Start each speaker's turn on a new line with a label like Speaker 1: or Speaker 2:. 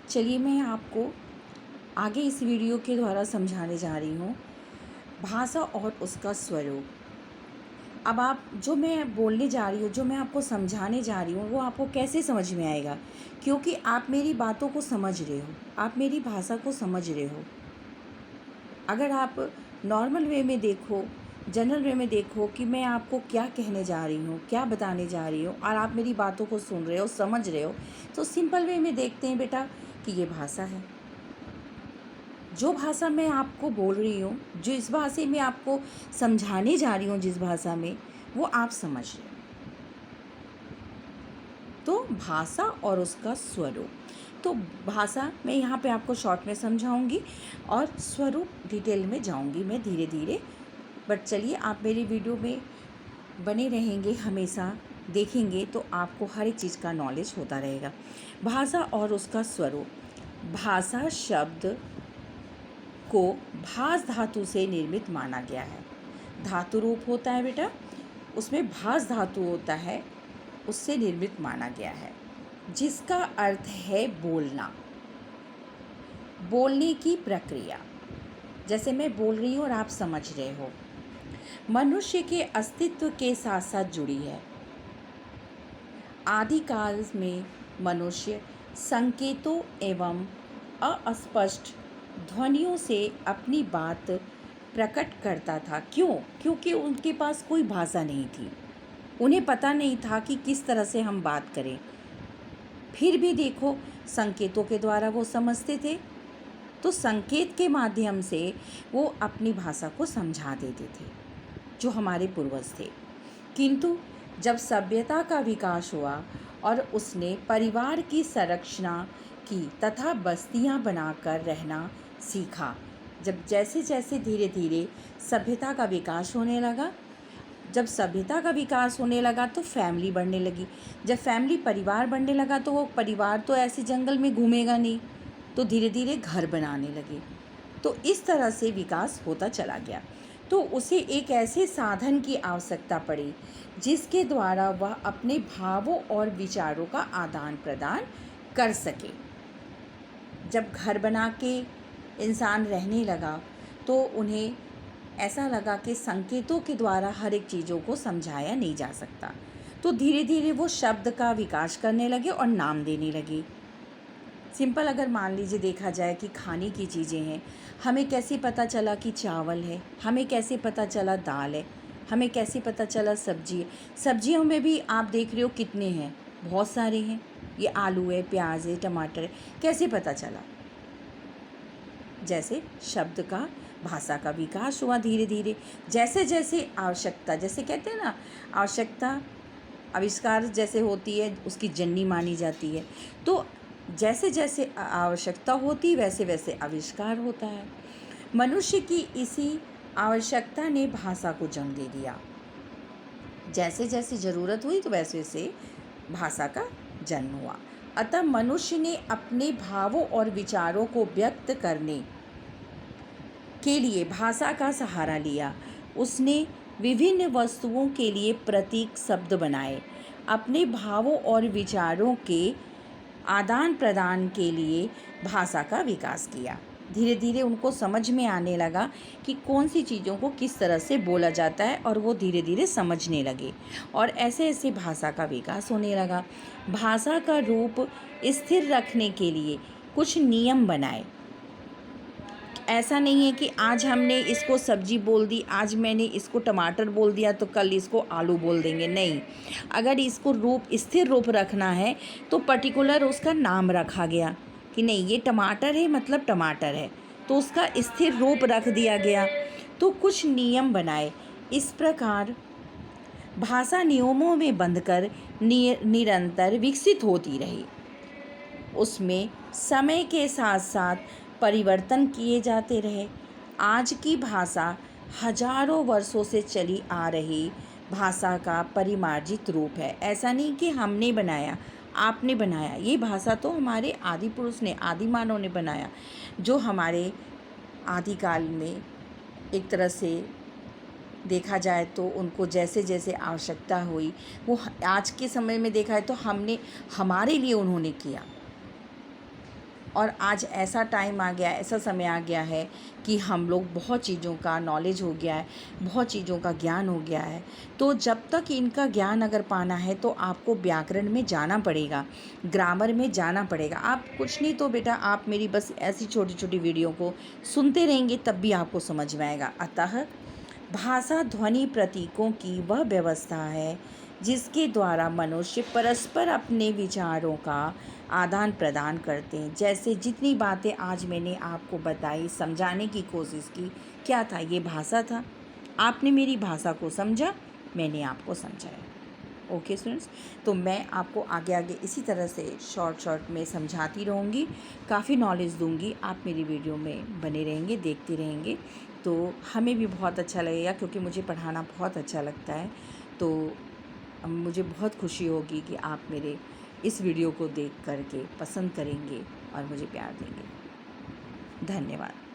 Speaker 1: चलिए मैं आपको आगे इस वीडियो के द्वारा समझाने जा रही हूँ भाषा और उसका स्वरूप। अब आप जो मैं बोलने जा रही हूँ, जो मैं आपको समझाने जा रही हूँ, वो आपको कैसे समझ में आएगा? क्योंकि आप मेरी बातों को समझ रहे हो, आप मेरी भाषा को समझ रहे हो। अगर आप नॉर्मल वे में देखो, जनरल वे में देखो कि मैं आपको क्या कहने जा रही हूँ, क्या बताने जा रही हूँ, और आप मेरी बातों को सुन रहे हो, समझ रहे हो, तो सिंपल वे में देखते हैं बेटा कि ये भाषा है। जो भाषा मैं आपको बोल रही हूँ, जो इस भाषा में आपको समझाने जा रही हूँ, जिस भाषा में, वो आप समझ रहे हो। तो भाषा और उसका स्वरूप। तो भाषा मैं यहाँ पे आपको शॉर्ट में समझाऊंगी और स्वरूप डिटेल में जाऊंगी मैं धीरे धीरे। बट चलिए आप मेरी वीडियो में बने रहेंगे, हमेशा देखेंगे तो आपको हर एक चीज़ का नॉलेज होता रहेगा। भाषा और उसका स्वरूप। भाषा शब्द को भास धातु से निर्मित माना गया है। धातु रूप होता है बेटा, उसमें भास धातु होता है, उससे निर्मित माना गया है, जिसका अर्थ है बोलना, बोलने की प्रक्रिया। जैसे मैं बोल रही हूँ और आप समझ रहे हो। मनुष्य के अस्तित्व के साथ साथ जुड़ी है। आदिकाल में मनुष्य संकेतों एवं अस्पष्ट ध्वनियों से अपनी बात प्रकट करता था। क्यों? क्योंकि उनके पास कोई भाषा नहीं थी, उन्हें पता नहीं था कि किस तरह से हम बात करें। फिर भी देखो, संकेतों के द्वारा वो समझते थे, तो संकेत के माध्यम से वो अपनी भाषा को समझा देते थे, जो हमारे पूर्वज थे। किंतु जब सभ्यता का विकास हुआ और उसने परिवार की संरचना की तथा बस्तियां बनाकर रहना सीखा, जब जैसे जैसे धीरे धीरे सभ्यता का विकास होने लगा, जब सभ्यता का विकास होने लगा तो फैमिली बढ़ने लगी। जब फैमिली परिवार बढ़ने लगा तो वो परिवार तो ऐसे जंगल में घूमेगा नहीं, तो धीरे धीरे घर बनाने लगे। तो इस तरह से विकास होता चला गया। तो उसे एक ऐसे साधन की आवश्यकता पड़ी जिसके द्वारा वह अपने भावों और विचारों का आदान प्रदान कर सके। जब घर बना के इंसान रहने लगा तो उन्हें ऐसा लगा कि संकेतों के द्वारा हर एक चीज़ों को समझाया नहीं जा सकता, तो धीरे धीरे वो शब्द का विकास करने लगे और नाम देने लगे। सिंपल अगर मान लीजिए देखा जाए कि खाने की चीज़ें हैं, हमें कैसे पता चला कि चावल है, हमें कैसे पता चला दाल है, हमें कैसे पता चला सब्जी है। सब्जियों में भी आप देख रहे हो कितने हैं, बहुत सारे हैं। ये आलू है, प्याज है, टमाटर है, कैसे पता चला? जैसे शब्द का, भाषा का विकास हुआ धीरे धीरे। जैसे जैसे आवश्यकता, जैसे कहते हैं ना, आवश्यकता आविष्कार जैसे होती है उसकी जननी मानी जाती है। तो जैसे जैसे आवश्यकता होती वैसे वैसे आविष्कार होता है। मनुष्य की इसी आवश्यकता ने भाषा को जन्म दे दिया। जैसे जैसे ज़रूरत हुई तो वैसे वैसे भाषा का जन्म हुआ। अतः मनुष्य ने अपने भावों और विचारों को व्यक्त करने के लिए भाषा का सहारा लिया। उसने विभिन्न वस्तुओं के लिए प्रतीक शब्द बनाए। अपने भावों और विचारों के आदान प्रदान के लिए भाषा का विकास किया। धीरे धीरे उनको समझ में आने लगा कि कौन सी चीज़ों को किस तरह से बोला जाता है, और वो धीरे धीरे समझने लगे, और ऐसे ऐसे भाषा का विकास होने लगा। भाषा का रूप स्थिर रखने के लिए कुछ नियम बनाए। ऐसा नहीं है कि आज हमने इसको सब्जी बोल दी, आज मैंने इसको टमाटर बोल दिया तो कल इसको आलू बोल देंगे, नहीं। अगर इसको रूप, स्थिर रूप रखना है तो पर्टिकुलर उसका नाम रखा गया कि नहीं ये टमाटर है मतलब टमाटर है, तो उसका स्थिर रूप रख दिया गया। तो कुछ नियम बनाए। इस प्रकार भाषा नियमों में बंधकर निरंतर विकसित होती रही। उसमें समय के साथ साथ परिवर्तन किए जाते रहे। आज की भाषा हजारों वर्षों से चली आ रही भाषा का परिमार्जित रूप है। ऐसा नहीं कि हमने बनाया, आपने बनाया। ये भाषा तो हमारे आदि पुरुष ने, आदि मानव ने बनाया, जो हमारे आदिकाल में एक तरह से देखा जाए तो उनको जैसे जैसे आवश्यकता हुई, वो आज के समय में देखा है तो हमने, हमारे लिए उन्होंने किया। और आज ऐसा टाइम आ गया, ऐसा समय आ गया है कि हम लोग बहुत चीज़ों का नॉलेज हो गया है, बहुत चीज़ों का ज्ञान हो गया है। तो जब तक इनका ज्ञान अगर पाना है तो आपको व्याकरण में जाना पड़ेगा, ग्रामर में जाना पड़ेगा। आप कुछ नहीं तो बेटा आप मेरी बस ऐसी छोटी छोटी वीडियो को सुनते रहेंगे तब भी आपको समझ में आएगा। अतः भाषा ध्वनि प्रतीकों की वह व्यवस्था है जिसके द्वारा मनुष्य परस्पर अपने विचारों का आदान प्रदान करते हैं। जैसे जितनी बातें आज मैंने आपको बताई, समझाने की कोशिश की, क्या था? ये भाषा था। आपने मेरी भाषा को समझा, मैंने आपको समझाया। ओके स्टूडेंट्स, तो मैं आपको आगे आगे इसी तरह से शॉर्ट में समझाती रहूँगी, काफ़ी नॉलेज दूँगी। आप मेरी वीडियो में बने रहेंगे, देखते रहेंगे, तो हमें भी बहुत अच्छा लगेगा, क्योंकि मुझे पढ़ाना बहुत अच्छा लगता है। तो मुझे बहुत खुशी होगी कि आप मेरे इस वीडियो को देख करके पसंद करेंगे और मुझे प्यार देंगे। धन्यवाद।